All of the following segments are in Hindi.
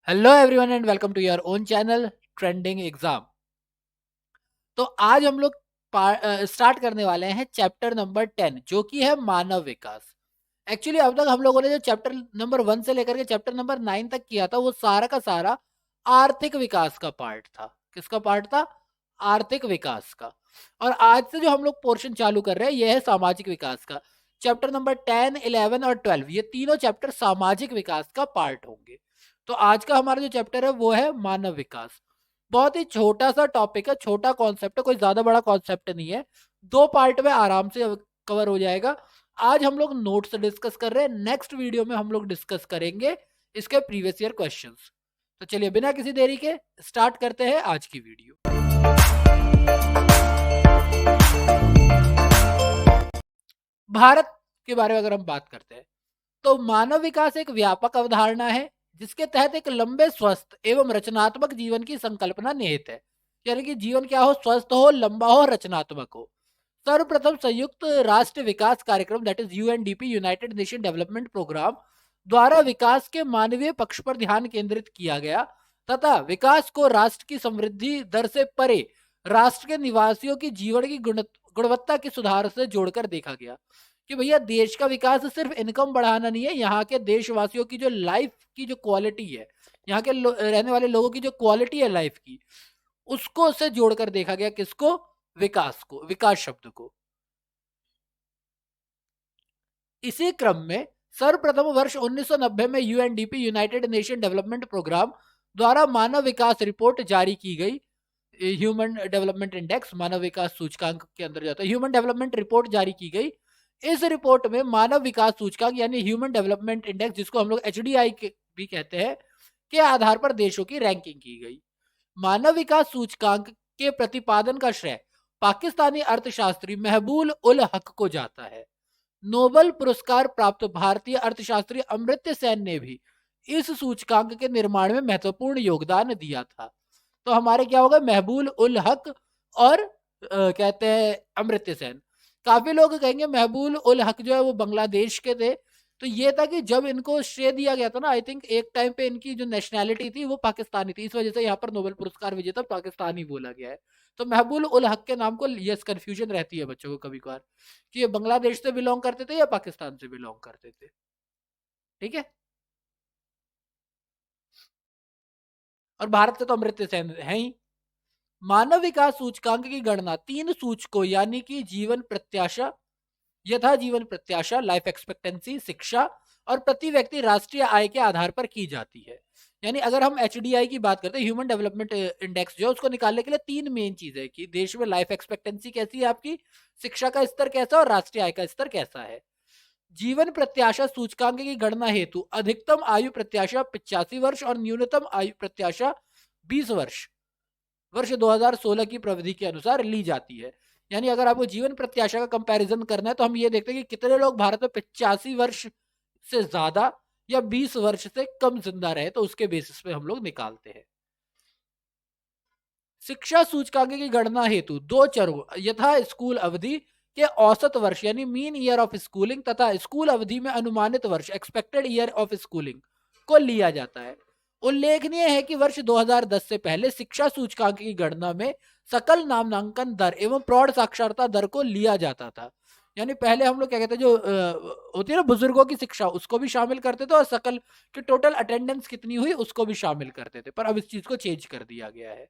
Hello everyone and welcome to your own channel trending exam. तो आज हम लोग स्टार्ट करने वाले हैं चैप्टर नंबर 10 जो कि है मानव विकास। एक्चुअली अब तक हम लोगों ने जो चैप्टर नंबर 1 से लेकर के चैप्टर नंबर 9 तक किया था वो सारा का सारा आर्थिक विकास का पार्ट था। किसका पार्ट था? आर्थिक विकास का। और आज से जो हम लोग पोर्शन चालू कर रहे हैं ये है सामाजिक विकास का। चैप्टर नंबर 10, 11 और 12 ये तीनों चैप्टर सामाजिक विकास का पार्ट होंगे। तो आज का हमारा जो चैप्टर है वो है मानव विकास। बहुत ही छोटा सा टॉपिक है, छोटा कॉन्सेप्ट है, कोई ज्यादा बड़ा कॉन्सेप्ट नहीं है। 2 पार्ट में आराम से कवर हो जाएगा। आज हम लोग नोट्स डिस्कस कर रहे हैं, नेक्स्ट वीडियो में हम लोग डिस्कस करेंगे इसके प्रीवियस ईयर क्वेश्चंस। तो चलिए बिना किसी देरी के स्टार्ट करते हैं आज की वीडियो। भारत के बारे में अगर हम बात करते हैं तो मानव विकास एक व्यापक अवधारणा है जिसके तहत एक लंबे स्वस्थ एवं रचनात्मक जीवन की संकल्पना निहित है। यानी कि जीवन क्या हो? स्वस्थ हो, लंबा हो, रचनात्मक हो। सर्वप्रथम संयुक्त राष्ट्र विकास कार्यक्रम that is UNDP, United Nation Development Programme द्वारा विकास के मानवीय पक्ष पर ध्यान केंद्रित किया गया तथा विकास को राष्ट्र की समृद्धि दर से परे राष्ट्र के निवासियों की जीवन की गुणवत्ता के सुधार से जोड़कर देखा गया कि भैया देश का विकास सिर्फ इनकम बढ़ाना नहीं है, यहाँ के देशवासियों की जो लाइफ की जो क्वालिटी है, यहाँ के रहने वाले लोगों की जो क्वालिटी है लाइफ की, उसको से जोड़कर देखा गया। किसको? विकास को, विकास शब्द को। इसी क्रम में सर्वप्रथम वर्ष 1990 में UNDP, United Nation Development Programme द्वारा मानव विकास रिपोर्ट जारी की गई। ह्यूमन डेवलपमेंट इंडेक्स मानव विकास सूचकांक के अंदर जाता है। ह्यूमन डेवलपमेंट रिपोर्ट जारी की गई। इस रिपोर्ट में मानव विकास सूचकांक यानी ह्यूमन डेवलपमेंट इंडेक्स, जिसको हम लोग एचडीआई भी कहते हैं, के आधार पर देशों की रैंकिंग की गई। मानव विकास सूचकांक के प्रतिपादन का श्रेय पाकिस्तानी अर्थशास्त्री महबूल उल हक को जाता है। नोबेल पुरस्कार प्राप्त भारतीय अर्थशास्त्री अमर्त्य सेन ने भी इस सूचकांक के निर्माण में महत्वपूर्ण योगदान दिया था। तो हमारे क्या होगा? महबूल उल हक और कहते हैं अमर्त्य सेन। काफी लोग कहेंगे महबूल उल हक जो है वो बांग्लादेश के थे। तो ये था कि जब इनको श्रेय दिया गया था ना, आई थिंक एक टाइम पे इनकी जो नेशनैलिटी थी वो पाकिस्तानी थी, इस वजह से यहाँ पर नोबेल पुरस्कार विजेता पाकिस्तानी बोला गया है। तो महबूल उल हक के नाम को यस कंफ्यूजन रहती है बच्चों को कभी कभार कि ये बांग्लादेश से बिलोंग करते थे या पाकिस्तान से बिलोंग करते थे। ठीक है। और भारत से तो अमर्त्य सेन है ही। मानव विकास सूचकांक की गणना 3 सूचकों यानी कि जीवन प्रत्याशा, यथा जीवन प्रत्याशा, लाइफ एक्सपेक्टेंसी, शिक्षा और प्रति व्यक्ति राष्ट्रीय आय के आधार पर की जाती है। यानी अगर हम एचडीआई की बात करते हैं, ह्यूमन डेवलपमेंट इंडेक्स, जो उसको निकालने के लिए 3 मेन चीज है कि देश में लाइफ एक्सपेक्टेंसी कैसी है आपकी, शिक्षा का स्तर कैसा और राष्ट्रीय आय का स्तर कैसा है। जीवन प्रत्याशा सूचकांक की गणना हेतु अधिकतम आयु प्रत्याशा 85 वर्ष और न्यूनतम आयु प्रत्याशा 20 वर्ष वर्ष 2016 की प्रविधि के अनुसार ली जाती है। यानी अगर आपको जीवन प्रत्याशा का कंपैरिजन करना है तो हम ये देखते हैं कि कितने लोग भारत में 85 वर्ष से ज्यादा या 20 वर्ष से कम जिंदा रहे, तो उसके बेसिस पे हम लोग निकालते हैं। शिक्षा सूचकांक की गणना हेतु 2 चरों यथा स्कूल अवधि के औसत वर्ष यानी मीन ईयर ऑफ स्कूलिंग तथा स्कूल अवधि में अनुमानित वर्ष एक्सपेक्टेड ईयर ऑफ स्कूलिंग को लिया जाता है। उल्लेखनीय है कि वर्ष 2010 से पहले शिक्षा सूचकांक की गणना में सकल नामांकन दर एवं प्रौढ़ साक्षरता दर को लिया जाता था। यानी पहले हम लोग क्या कहते हैं, जो होती है ना बुजुर्गों की शिक्षा, उसको भी शामिल करते थे और सकल की टोटल अटेंडेंस कितनी हुई उसको भी शामिल करते थे, पर अब इस चीज को चेंज कर दिया गया है।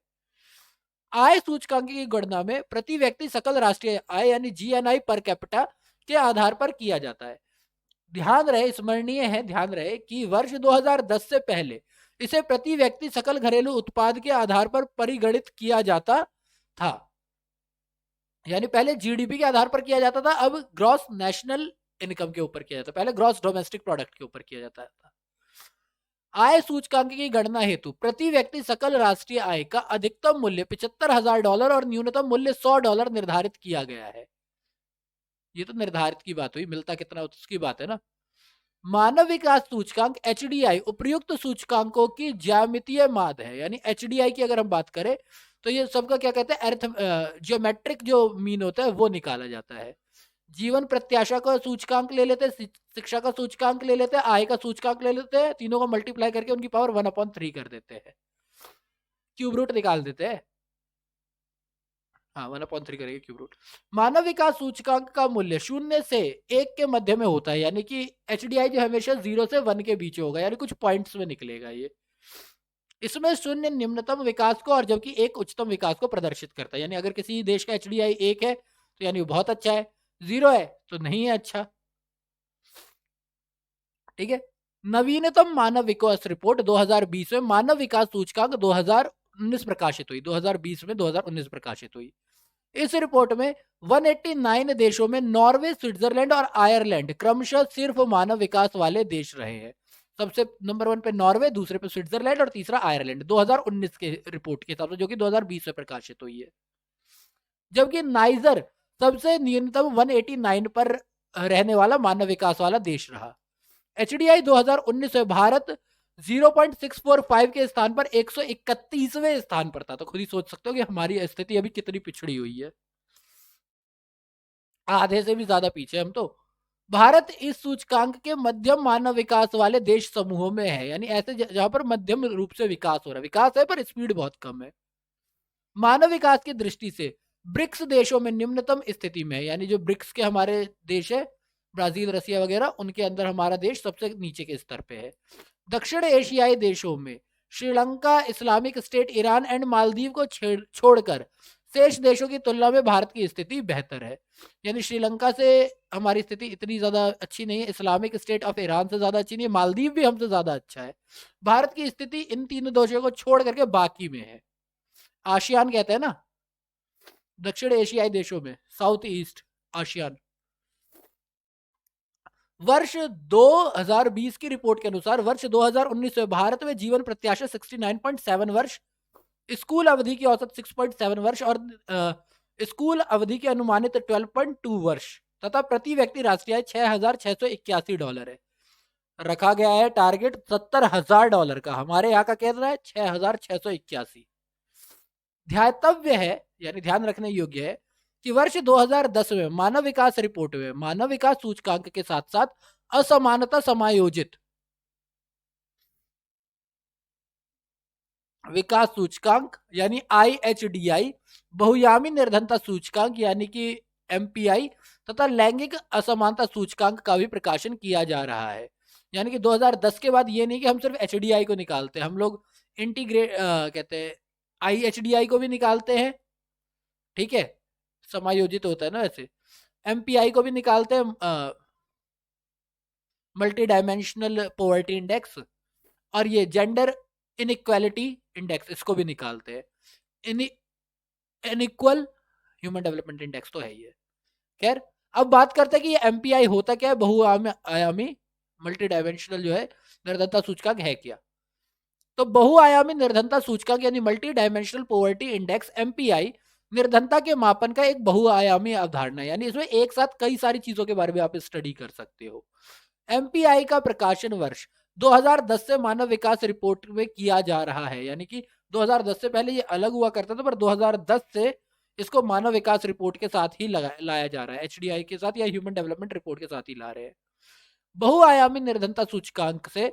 आय सूचकांक की गणना में प्रति व्यक्ति सकल राष्ट्रीय आय यानी जीएनआई पर कैपिटा के आधार पर किया जाता है। ध्यान रहे, स्मरणीय है, ध्यान रहे कि वर्ष 2010 से पहले इसे प्रति व्यक्ति सकल घरेलू उत्पाद के आधार पर परिगणित किया जाता था। यानी पहले जीडीपी के आधार पर किया जाता था, अब ग्रॉस नेशनल इनकम के ऊपर किया जाता है। पहले ग्रॉस डोमेस्टिक प्रोडक्ट के ऊपर किया जाता था। आय सूचकांक की गणना हेतु प्रति व्यक्ति सकल राष्ट्रीय आय का अधिकतम मूल्य $75,000 और न्यूनतम मूल्य $100 निर्धारित किया गया है। ये तो निर्धारित की बात हुई, मिलता कितना उसकी बात है ना। मानव विकास सूचकांक एचडीआई उपयुक्त सूचकांकों की ज्यामितीय माद है। यानी एचडीआई की अगर हम बात करें तो ये सबका क्या कहते हैं, अर्थ ज्योमेट्रिक जो मीन होता है वो निकाला जाता है। जीवन प्रत्याशा का सूचकांक ले लेते हैं, शिक्षा का सूचकांक ले लेते हैं, आय का सूचकांक ले लेते हैं, तीनों को मल्टीप्लाई करके उनकी पावर 1/3 कर देते हैं, क्यूब रूट निकाल देते हैं। हाँ, 1/3 करेंगे क्यूब रूट। मानव विकास सूचकांक का मूल्य 0 से 1 के मध्य में होता है, यानी कि एचडीआई जो हमेशा 0 से 1 के बीच होगा, यानी कुछ पॉइंट्स में निकलेगा ये। इसमें 0 निम्नतम विकास को और जबकि 1 उच्चतम विकास को प्रदर्शित करता है, यानी अगर किसी देश का एचडीआई 1 है तो यानी वो बहुत अच्छा है, 0 है तो नहीं है अच्छा। ठीक है। नवीनतम मानव विकास रिपोर्ट 2020 में मानव विकास सूचकांक 2019 प्रकाशित हुई, 2020 में 2019 प्रकाशित हुई। इस रिपोर्ट में 189 देशों में नॉर्वे, स्विट्जरलैंड और आयरलैंड क्रमशः सिर्फ मानव विकास वाले देश रहे हैं। सबसे नंबर 1 पे नॉर्वे, दूसरे पे स्विट्जरलैंड और तीसरा आयरलैंड, 2019 के रिपोर्ट के हिसाब से, जो कि 2020 में प्रकाशित हुई है। जबकि नाइजर सबसे न्यूनतम 189 पर रहने वाला मानव विकास वाला देश रहा। एचडीआई 2019 में भारत 0.645 के स्थान पर 131वें स्थान पर था। तो खुद ही सोच सकते हो कि हमारी स्थिति अभी कितनी पिछड़ी हुई है, आधे से भी ज्यादा पीछे हम तो। भारत इस सूचकांक के मध्यम मानव विकास वाले देश समूहों में है, यानी ऐसे जहां पर मध्यम रूप से विकास हो रहा है, विकास है पर स्पीड बहुत कम है। मानव विकास की दृष्टि से ब्रिक्स देशों में निम्नतम स्थिति में है, यानी जो ब्रिक्स के हमारे देश है, ब्राजील, रसिया वगैरह, उनके अंदर हमारा देश सबसे नीचे के स्तर पे है। दक्षिण एशियाई देशों में Sri Lanka, Islamic state, Iran and Maldives को छोड़कर शेष देशों की तुलना में भारत की स्थिति बेहतर है। यानी श्रीलंका से हमारी स्थिति इतनी ज्यादा अच्छी नहीं है, इस्लामिक स्टेट ऑफ ईरान से ज्यादा अच्छी नहीं है, मालदीव भी हमसे ज्यादा अच्छा है। भारत की स्थिति इन तीनों देशों को छोड़ करके बाकी में है। आशियान कहते हैं ना दक्षिण एशियाई देशों में, साउथ ईस्ट आशियान। वर्ष 2020 की रिपोर्ट के अनुसार वर्ष 2019 में भारत में जीवन प्रत्याशा 69.7 वर्ष, स्कूल अवधि की औसत 6.7 वर्ष और स्कूल अवधि की अनुमानित 12.2 वर्ष तथा प्रति व्यक्ति राष्ट्रीय आय $6,681 है। रखा गया है टारगेट $70,000 का, हमारे यहाँ का कितना है 6,681। ध्यातव्य है, यानी ध्यान रखने योग्य है कि वर्ष 2010 में मानव विकास रिपोर्ट में मानव विकास सूचकांक के साथ साथ असमानता समायोजित विकास सूचकांक यानी IHDI, बहुयामी निर्धनता सूचकांक यानी कि MPI तथा लैंगिक असमानता सूचकांक का भी प्रकाशन किया जा रहा है। यानी कि 2010 के बाद ये नहीं कि हम सिर्फ HDI को निकालते हैं, हम लोग इंटीग्रेट कहते हैं IHDI को भी निकालते हैं, ठीक है, समायोजित होता है ना वैसे। MPI को भी निकालते हैं, मल्टी डायमेंशनल पॉवर्टी इंडेक्स, और ये जेंडर इनइक्वालिटी इंडेक्स इसको भी निकालते हैं। इनइक्वल ह्यूमन डेवलपमेंट इंडेक्स तो है ये। खैर, अब बात करते हैं कि ये MPI होता क्या है, बहुआयामी मल्टी डायमेंशनल जो है निर्धनता सूचकांक है क्या। तो बहुआयामी निर्धनता सूचकांक यानी multi dimensional poverty index MPI निर्धनता के मापन का एक बहुआयामी अवधारणा है, यानी इसमें एक साथ कई सारी चीजों के बारे में आप स्टडी कर सकते हो। MPI का प्रकाशन वर्ष 2010 से मानव विकास रिपोर्ट में किया जा रहा है, यानी कि 2010 से पहले ये अलग हुआ करता था, पर 2010 से इसको मानव विकास रिपोर्ट के साथ ही लाया जा रहा है, HDI के साथ या ह्यूमन डेवलपमेंट रिपोर्ट के साथ ही ला रहे हैं। बहुआयामी निर्धनता सूचकांक से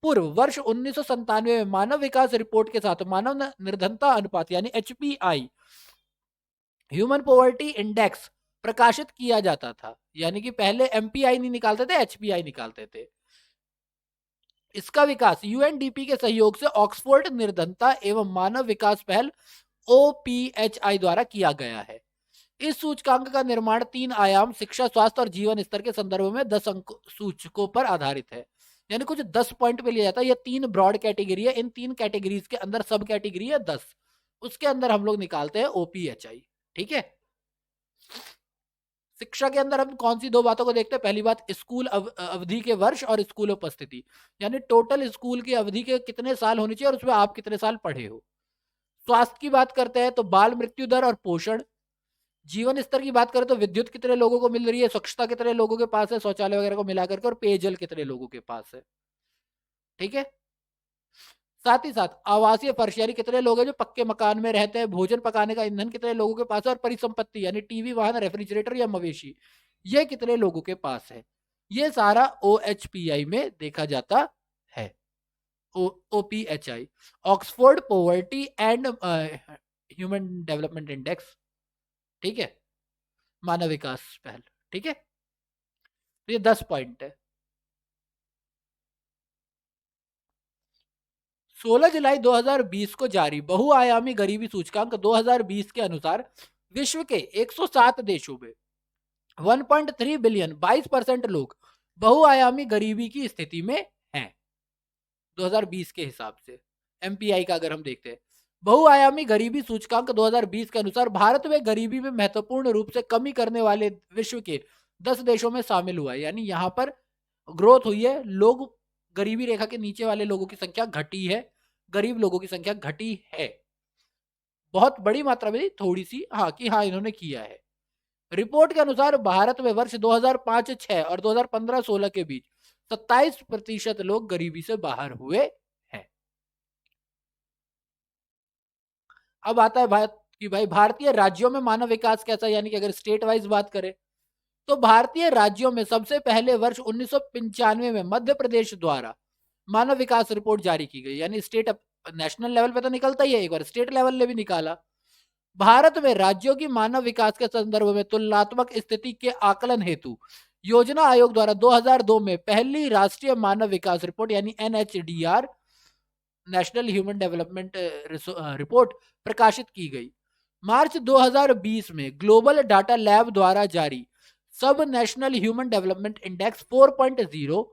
पूर्व वर्ष 1997 में मानव विकास रिपोर्ट के साथ मानव निर्धनता अनुपात यानी HPI, ह्यूमन पॉवर्टी इंडेक्स प्रकाशित किया जाता था। यानी कि पहले MPI नहीं निकालते थे, HPI निकालते थे। इसका विकास UNDP के सहयोग से ऑक्सफोर्ड निर्धनता एवं मानव विकास पहल OPHI द्वारा किया गया है। इस सूचकांक का निर्माण 3 आयाम शिक्षा, स्वास्थ्य और जीवन स्तर के संदर्भ में 10 अंक सूचकों पर आधारित है, यानी कुछ 10 पॉइंट पे लिया जाता है। ये 3 ब्रॉड कैटेगरी है, इन 3 कैटेगरीज के अंदर सब कैटेगरी है 10, उसके अंदर हम लोग निकालते हैं OPHI। ठीक है। शिक्षा के अंदर हम कौन सी 2 बातों को देखते हैं, पहली बात स्कूल अवधि के वर्ष और स्कूल उपस्थिति, यानी टोटल स्कूल की अवधि के कितने साल होनी चाहिए और उसमें आप कितने साल पढ़े हो। स्वास्थ्य की बात करते हैं तो बाल मृत्यु दर और पोषण। जीवन स्तर की बात करें तो विद्युत कितने लोगों को मिल रही है, स्वच्छता कितने लोगों के पास है, शौचालय वगैरह को मिला करके, और पेयजल कितने लोगों के पास है। ठीक है। साथ ही साथ आवासीय फर्श यानी कितने लोग हैं जो पक्के मकान में रहते हैं, भोजन पकाने का ईंधन कितने लोगों के पास है, और परिसंपत्ति यानी टीवी, वाहन, रेफ्रिजरेटर या मवेशी, ये कितने लोगों के पास है, ये सारा OHPI में देखा जाता है। OPHI, Oxford poverty and human development index, ठीक है, मानव विकास पहल, ठीक है। तो ये 10 पॉइंट है। 16 जुलाई 2020 को जारी बहुआयामी गरीबी सूचकांक 2020 के अनुसार विश्व के 107 देशों में 1.3 बिलियन 22% लोग बहुआयामी गरीबी की स्थिति में हैं 2020 के हिसाब से। MPI का अगर हम देखते हैं, बहुआयामी गरीबी सूचकांक 2020 के अनुसार भारत में गरीबी में महत्वपूर्ण रूप से कमी करने वाले विश्व के 10 देशों में शामिल हुआ है। यानी यहां पर ग्रोथ हुई है, लोग गरीबी रेखा के नीचे वाले लोगों की संख्या घटी है, गरीब लोगों की संख्या घटी है, बहुत बड़ी मात्रा में, थोड़ी सी, हाँ कि हाँ इन्होंने किया है। रिपोर्ट के अनुसार भारत में वर्ष 2005-6 और 2015-16 के बीच 27% लोग गरीबी से बाहर हुए हैं। अब आता है बात कि भाई भारतीय राज्यों में मानव विकास कैसा, यानी कि अगर स्टेट वाइज बात करें तो भारतीय राज्यों में सबसे पहले वर्ष 1995 में मध्य प्रदेश द्वारा मानव विकास रिपोर्ट जारी की गई। यानी स्टेट, नेशनल लेवल पे तो निकलता ही है, एक बार स्टेट लेवल ने भी निकाला। भारत में राज्यों की मानव विकास के संदर्भ में तुलनात्मक स्थिति के आकलन हेतु योजना आयोग द्वारा 2002 में पहली राष्ट्रीय मानव विकास रिपोर्ट यानी NHDR, national human development report प्रकाशित की गई। मार्च 2020 में ग्लोबल डाटा लैब द्वारा जारी सब नेशनल ह्यूमन डेवलपमेंट इंडेक्स 4.0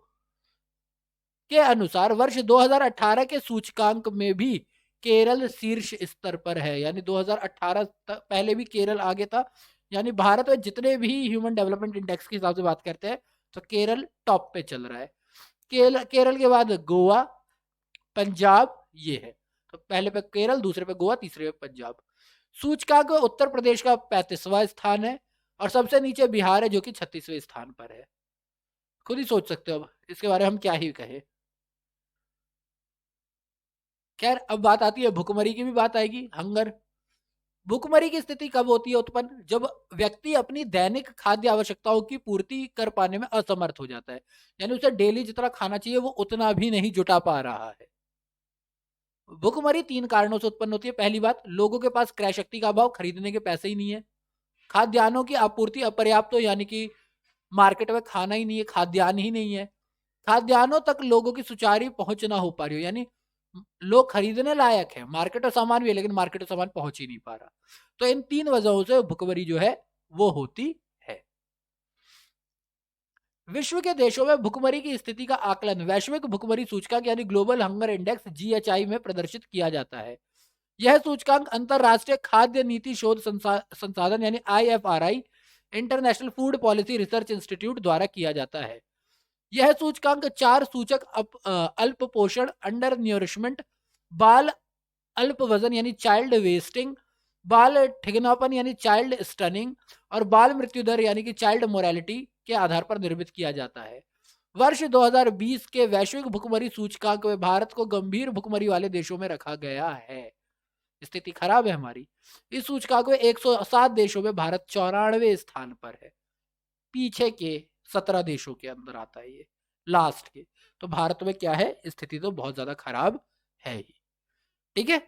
के अनुसार वर्ष 2018 के सूचकांक में भी केरल शीर्ष स्तर पर है। यानी 2018 पहले भी केरल आगे था। यानी भारत में जितने भी ह्यूमन डेवलपमेंट इंडेक्स के हिसाब से बात करते हैं तो केरल टॉप पे चल रहा है। केरल के बाद गोवा, पंजाब, ये है। तो पहले पे केरल, दूसरे पे गोवा, तीसरे पे पंजाब। सूचकांक उत्तर प्रदेश का 35वां स्थान है और सबसे नीचे बिहार है जो कि 36वें स्थान पर है। खुद ही सोच सकते हो अब इसके बारे में हम क्या ही कहें। खैर अब बात आती है भुखमरी की भी बात आएगी, हंगर। भुखमरी की स्थिति कब होती है उत्पन्न, जब व्यक्ति अपनी दैनिक खाद्य आवश्यकताओं की पूर्ति कर पाने में असमर्थ हो जाता है। यानी उसे डेली जितना खाना चाहिए वो उतना भी नहीं जुटा पा रहा है। भुखमरी 3 कारणों से उत्पन्न होती है। पहली बात, लोगों के पास क्रय शक्ति का अभाव, खरीदने के पैसे ही नहीं है। खाद्यान्नों की आपूर्ति अपर्याप्त हो, यानी कि मार्केट में खाना ही नहीं है, खाद्यान्न ही नहीं है। खाद्यान्नों तक लोगों की सुचारू पहुंच ना हो पा रही हो, यानी लोग खरीदने लायक है, मार्केट और सामान भी है लेकिन मार्केट और सामान पहुंच ही नहीं पा रहा। तो इन 3 वजहों से भुखमरी जो है वो होती है। विश्व के देशों में भुखमरी की स्थिति का आकलन वैश्विक भुखमरी सूचकांक यानी ग्लोबल हंगर इंडेक्स GHI में प्रदर्शित किया जाता है। यह सूचकांक अंतरराष्ट्रीय खाद्य नीति शोध संसाधन यानी IFRI, international food policy research institute द्वारा किया जाता है। यह सूचकांक 4 सूचक अल्प पोषण, अंडर न्यूरिशमेंट, बाल अल्प वजन यानी चाइल्ड वेस्टिंग, बाल ठिगनापन यानी चाइल्ड स्टनिंग और बाल मृत्यु दर यानी कि चाइल्ड मोरालिटी के आधार पर निर्मित किया जाता है। वर्ष 2020 के वैश्विक भुखमरी सूचकांक में भारत को गंभीर भुखमरी वाले देशों में रखा गया है। स्थिति खराब है हमारी। इस सूचकांक में 107 देशों में भारत 94वें स्थान पर है। पीछे के 17 देशों के अंदर आता है ये, लास्ट के। तो भारत में क्या है, स्थिति तो बहुत ज्यादा खराब है ही। ठीक है,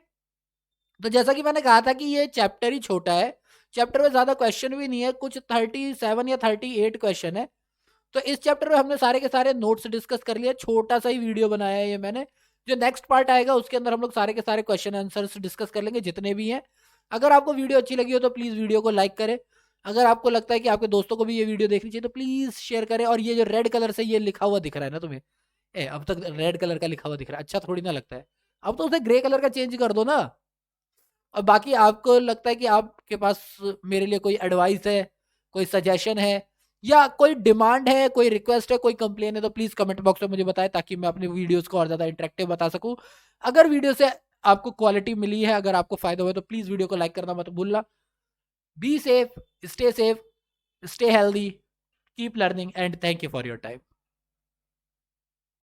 तो जैसा कि मैंने कहा था कि ये चैप्टर ही छोटा है, चैप्टर में ज्यादा क्वेश्चन भी नहीं है, कुछ 37 या 38 क्वेश्चन है। तो इस चैप्टर में हमने सारे के सारे नोट्स डिस्कस कर लिए, छोटा सा ही वीडियो बनाया है ये मैंने। जो नेक्स्ट पार्ट आएगा उसके अंदर हम लोग सारे के सारे क्वेश्चन आंसर्स डिस्कस कर लेंगे जितने भी हैं। अगर आपको वीडियो अच्छी लगी हो तो प्लीज वीडियो को लाइक करें। अगर आपको लगता है कि आपके दोस्तों को भी ये वीडियो देखनी चाहिए तो प्लीज शेयर करें। और ये जो रेड कलर से ये लिखा हुआ दिख रहा है ना तुम्हें, अब तक रेड कलर का लिखा हुआ दिख रहा है, अच्छा थोड़ी ना लगता है, अब तो उसे ग्रे कलर का चेंज कर दो ना। और बाकी आपको लगता है कि आपके पास मेरे लिए कोई एडवाइस है, कोई सजेशन है या कोई डिमांड है, कोई रिक्वेस्ट है, कोई कंप्लेन है तो प्लीज कमेंट बॉक्स में मुझे बताएं ताकि मैं अपने वीडियोस को और ज्यादा इंटरेक्टिव बता सकूं। अगर वीडियो से आपको क्वालिटी मिली है, अगर आपको फायदा हुआ तो प्लीज वीडियो को लाइक करना मत भूलना। Be safe, stay healthy, keep learning and thank you for your time.